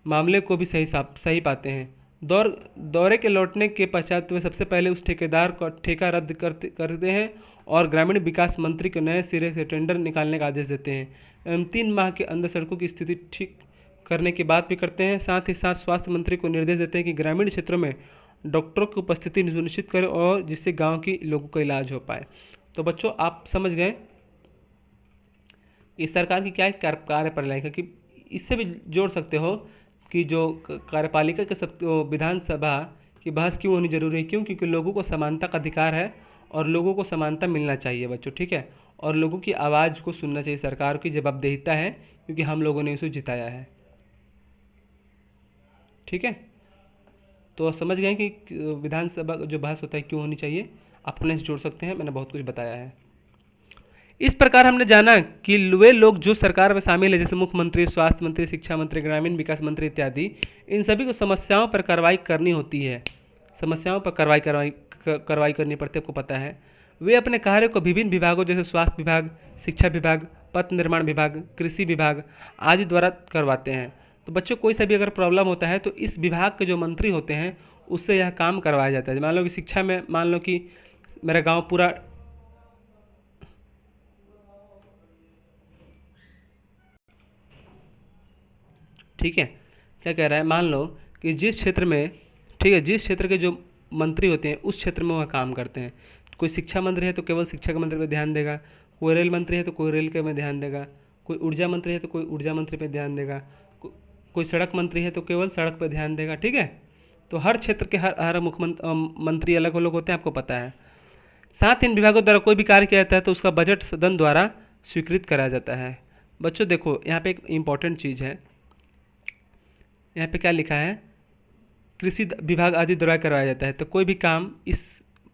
मामले को भी सही पाते हैं। दौरे के लौटने के पश्चात वे सबसे पहले उस ठेकेदार का ठेका रद्द करते हैं और ग्रामीण विकास मंत्री को नए सिरे से टेंडर निकालने का आदेश देते हैं, एवं 3 माह के अंदर सड़कों की स्थिति ठीक करने की बात भी करते हैं। साथ ही साथ स्वास्थ्य मंत्री को निर्देश देते हैं कि ग्रामीण क्षेत्रों में डॉक्टरों की उपस्थिति सुनिश्चित करें और जिससे गाँव के लोगों का इलाज हो पाए। तो बच्चों आप समझ गए इस सरकार की क्या कार्यप्रणाली कि इससे भी जोड़ सकते हो कि जो कार्यपालिका के सब विधानसभा की बहस क्यों होनी जरूरी है, क्यों, क्योंकि लोगों को समानता का अधिकार है और लोगों को समानता मिलना चाहिए बच्चों, ठीक है। और लोगों की आवाज़ को सुनना चाहिए, सरकार की जवाबदेहिता है क्योंकि हम लोगों ने उसे जिताया है, ठीक है। तो समझ गए कि विधानसभा जो बहस होता है क्यों होनी चाहिए, अपने से जोड़ सकते हैं, मैंने बहुत कुछ बताया है। इस प्रकार हमने जाना कि वे लोग जो सरकार में शामिल है, जैसे मुख्यमंत्री, स्वास्थ्य मंत्री, शिक्षा मंत्री, ग्रामीण विकास मंत्री इत्यादि, इन सभी को समस्याओं पर कार्रवाई करनी होती है, समस्याओं पर कार्रवाई करनी पड़ती है, आपको पता है। वे अपने कार्य को विभिन्न विभागों जैसे स्वास्थ्य विभाग, शिक्षा विभाग, पथ निर्माण विभाग, कृषि विभाग आदि द्वारा करवाते हैं। तो बच्चों कोई सा भी अगर प्रॉब्लम होता है तो इस विभाग के जो मंत्री होते हैं उससे यह काम करवाया जाता है। मान लो कि शिक्षा में, मान लो कि मेरा गाँव पूरा ठीक है। क्या कह रहा है, मान लो कि जिस क्षेत्र में, ठीक है, जिस क्षेत्र के जो मंत्री होते हैं उस क्षेत्र में वह काम करते हैं। कोई शिक्षा मंत्री है तो केवल शिक्षा के मंत्री पे ध्यान देगा, कोई रेल मंत्री है तो कोई रेल के में ध्यान देगा, कोई ऊर्जा मंत्री है तो कोई ऊर्जा मंत्री पे ध्यान देगा, कोई सड़क मंत्री है तो केवल सड़क पे ध्यान देगा। ठीक है, तो हर क्षेत्र के हर मुख्यमंत्री मंत्री अलग अलग होते हैं, आपको पता है। साथ इन विभागों द्वारा कोई भी कार्य किया जाता है तो उसका बजट सदन द्वारा स्वीकृत कराया जाता है। बच्चों देखो यहाँ पे एक इम्पॉर्टेंट चीज़ है, यहाँ पे क्या लिखा है, कृषि विभाग आदि द्वारा करवाया जाता है। तो कोई भी काम इस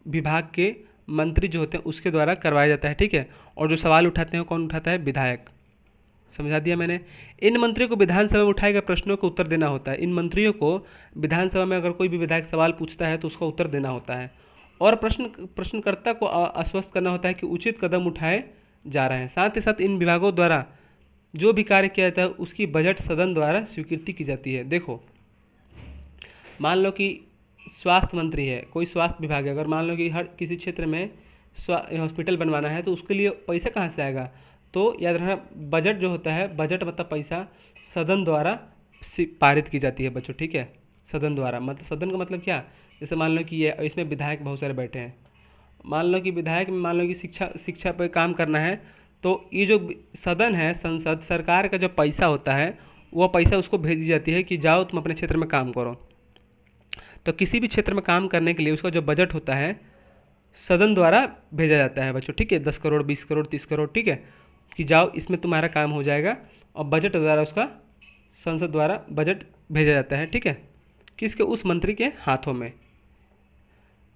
विभाग के मंत्री जो होते हैं उसके द्वारा करवाया जाता है। ठीक है, और जो सवाल उठाते हैं कौन उठाता है, विधायक। समझा दिया मैंने। इन मंत्रियों को विधानसभा में उठाए गए प्रश्नों का उत्तर देना होता है। इन मंत्रियों को विधानसभा में अगर कोई भी विधायक सवाल पूछता है तो उसका उत्तर देना होता है, और प्रश्नकर्ता को आश्वस्त करना होता है कि उचित कदम उठाए जा रहे हैं। साथ ही साथ इन विभागों द्वारा जो भी कार्य किया जाता है उसकी बजट सदन द्वारा स्वीकृति की जाती है। देखो मान लो कि स्वास्थ्य मंत्री है, कोई स्वास्थ्य विभाग है, अगर मान लो कि हर किसी क्षेत्र में हॉस्पिटल बनवाना है तो उसके लिए पैसा कहाँ से आएगा, तो याद रखना बजट जो होता है, बजट मतलब पैसा सदन द्वारा पारित की जाती है बच्चों। ठीक है, सदन द्वारा, मतलब सदन का मतलब क्या, जैसे मान लो कि ये इसमें विधायक बहुत सारे बैठे हैं, मान लो कि विधायक में मान लो कि शिक्षा पर काम करना है, तो ये जो सदन है, संसद, सरकार का जो पैसा होता है वो पैसा उसको भेजी जाती है कि जाओ तुम अपने क्षेत्र में काम करो। तो किसी भी क्षेत्र में काम करने के लिए उसका जो बजट होता है सदन द्वारा भेजा जाता है बच्चों। ठीक है, 10 करोड़ 20 करोड़ 30 करोड़, ठीक है, कि जाओ इसमें तुम्हारा काम हो जाएगा, और बजट द्वारा उसका संसद द्वारा बजट भेजा जाता है। ठीक है, किसके, उस मंत्री के हाथों में।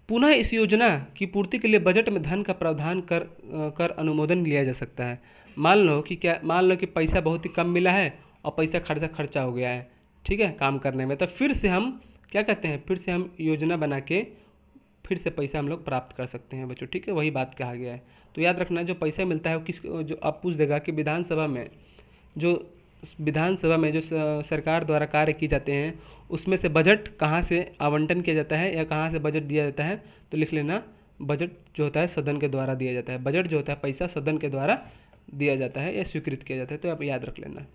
पुनः इस योजना की पूर्ति के लिए बजट में धन का प्रावधान कर अनुमोदन लिया जा सकता है। मान लो कि पैसा बहुत ही कम मिला है और पैसा खर्चा हो गया है, ठीक है, काम करने में, तो फिर से हम क्या कहते हैं, फिर से हम योजना बना के फिर से पैसा हम लोग प्राप्त कर सकते हैं बच्चों। ठीक है, वही बात कहा गया है। तो याद रखना जो पैसा मिलता है वो जो आप पूछ देगा कि विधानसभा में जो सरकार द्वारा कार्य किए जाते हैं उसमें से बजट कहाँ से आवंटन किया जाता है या कहाँ से बजट दिया जाता है, तो लिख लेना बजट जो होता है सदन के द्वारा दिया जाता है। बजट जो होता है पैसा सदन के द्वारा दिया जाता है या स्वीकृत किया जाता है, तो आप याद रख लेना।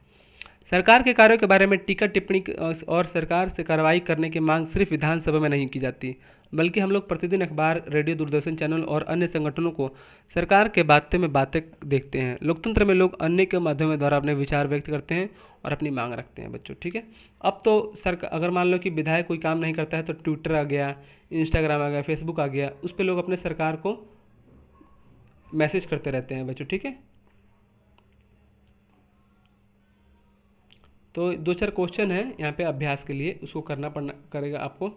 सरकार के कार्यों के बारे में टीका टिप्पणी और सरकार से कार्रवाई करने की मांग सिर्फ विधानसभा में नहीं की जाती, बल्कि हम लोग प्रतिदिन अखबार, रेडियो, दूरदर्शन चैनल और अन्य संगठनों को सरकार के बातें देखते हैं। लोकतंत्र में लोग अन्य के माध्यमों द्वारा अपने विचार व्यक्त करते हैं और अपनी मांग रखते हैं बच्चों। ठीक है, अब तो सरकार, अगर मान लो कि विधायक कोई काम नहीं करता है तो ट्विटर आ गया, इंस्टाग्राम आ गया, फेसबुक आ गया, उस पर लोग अपने सरकार को मैसेज करते रहते हैं बच्चों। ठीक है, तो 2-4 क्वेश्चन है यहाँ पे अभ्यास के लिए, उसको करना करेगा आपको।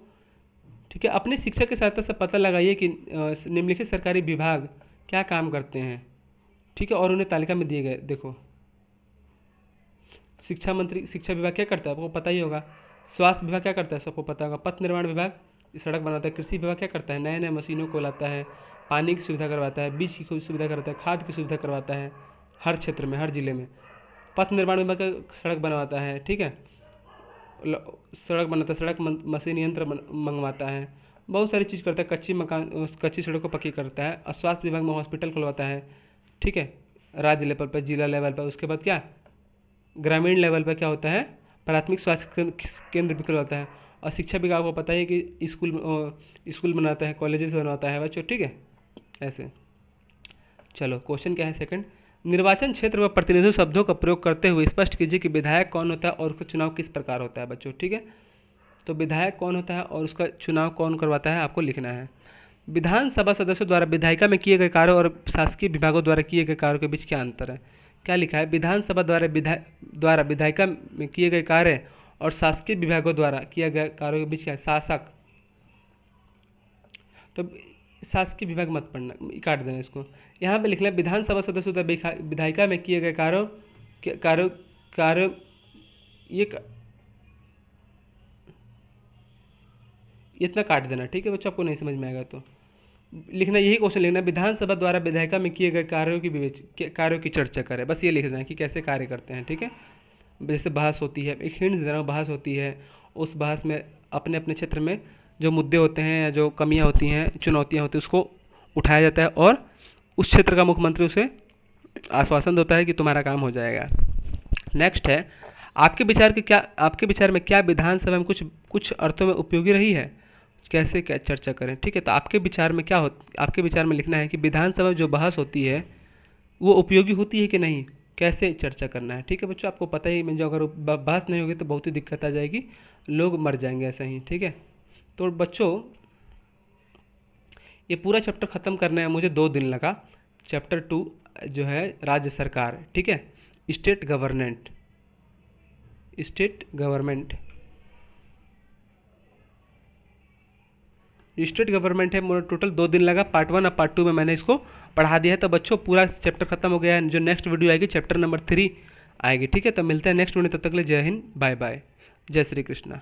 ठीक है, अपने शिक्षक की सहायता से पता लगाइए कि निम्नलिखित सरकारी विभाग क्या काम करते हैं। ठीक है, और उन्हें तालिका में दिए गए। देखो शिक्षा विभाग क्या करता है आपको पता ही होगा, स्वास्थ्य विभाग क्या करता है सबको पता होगा, पथ निर्माण विभाग सड़क बनाता है, कृषि विभाग क्या करता है, नए नए मशीनों को लाता है, पानी की सुविधा करवाता है, बीज की सुविधा करवाता है, खाद की सुविधा करवाता है हर क्षेत्र में, हर जिले में। पथ निर्माण विभाग सड़क बनवाता है, ठीक है, सड़क बनाता है, सड़क मशीन यंत्र मंगवाता है, बहुत सारी चीज़ करता है, कच्ची सड़क को पक्की करता है। और स्वास्थ्य विभाग में हॉस्पिटल खुलवाता है, ठीक है, राज्य लेवल पर, जिला लेवल पर। उसके बाद क्या, ग्रामीण लेवल पर क्या होता है, प्राथमिक स्वास्थ्य केंद्र भी खुलवाता है। और शिक्षा विभाग को पता है कि स्कूल बनाता है, कॉलेजेस बनवाता है बच्चों। ठीक है, ऐसे। चलो क्वेश्चन क्या है सेकंड, निर्वाचन क्षेत्र व प्रतिनिधित्व शब्दों का प्रयोग करते हुए स्पष्ट कीजिए कि विधायक कौन होता है और उसका चुनाव किस प्रकार होता है बच्चों। ठीक है, तो विधायक कौन होता है और उसका चुनाव कौन करवाता है आपको लिखना है। विधानसभा सदस्यों द्वारा विधायिका में किए गए कार्यों और शासकीय विभागों द्वारा किए गए कार्यों के बीच क्या अंतर है। क्या लिखा है, विधानसभा द्वारा विधायिका में किए गए कार्य और शासकीय विभागों द्वारा किए गए कार्यों के बीच क्या है, शासक। तो शासकीय विभाग मत पढ़ना, काट देना इसको। यहाँ पे लिखना है विधानसभा सदस्यों द्वारा विधायिका में किए गए कार्यों ये इतना काट देना। ठीक है बच्चों, आपको नहीं समझ में आएगा तो लिखना, यही क्वेश्चन लिखना, विधानसभा द्वारा विधायिका में किए गए कार्यों की चर्चा करें, बस ये लिख देना कि कैसे कार्य करते हैं। ठीक है, जैसे बहस होती है, एक हिंट दे रहा हूँ, बहस होती है, उस बहस में अपने अपने क्षेत्र में जो मुद्दे होते हैं या जो कमियां होती हैं, चुनौतियां होती हैं, उसको उठाया जाता है और उस क्षेत्र का मुख्यमंत्री उसे आश्वासन देता है कि तुम्हारा काम हो जाएगा। नेक्स्ट है, आपके विचार में क्या विधानसभा में कुछ कुछ अर्थों में उपयोगी रही है? कैसे क्या चर्चा करें, ठीक है। तो आपके विचार में लिखना है कि विधानसभा में जो बहस होती है वो उपयोगी होती है कि नहीं, कैसे चर्चा करना है, ठीक है बच्चों। आपको पता ही है, जो अगर बहस नहीं होगी तो बहुत ही दिक्कत आ जाएगी, लोग मर जाएंगे ऐसा ही, ठीक है। तो बच्चों ये पूरा चैप्टर ख़त्म करने में मुझे 2 दिन लगा। चैप्टर 2 जो है राज्य सरकार, ठीक है, स्टेट गवर्नमेंट, स्टेट गवर्नमेंट है। मुझे टोटल 2 दिन लगा। पार्ट 1 और पार्ट 2 में मैंने इसको पढ़ा दिया है। तो बच्चों पूरा चैप्टर खत्म हो गया है। जो नेक्स्ट वीडियो आएगी चैप्टर नंबर 3 आएगी, ठीक है। तो मिलते हैं नेक्स्ट वीडियो, तब तक के लिए जय हिंद, बाय बाय, जय श्री कृष्णा।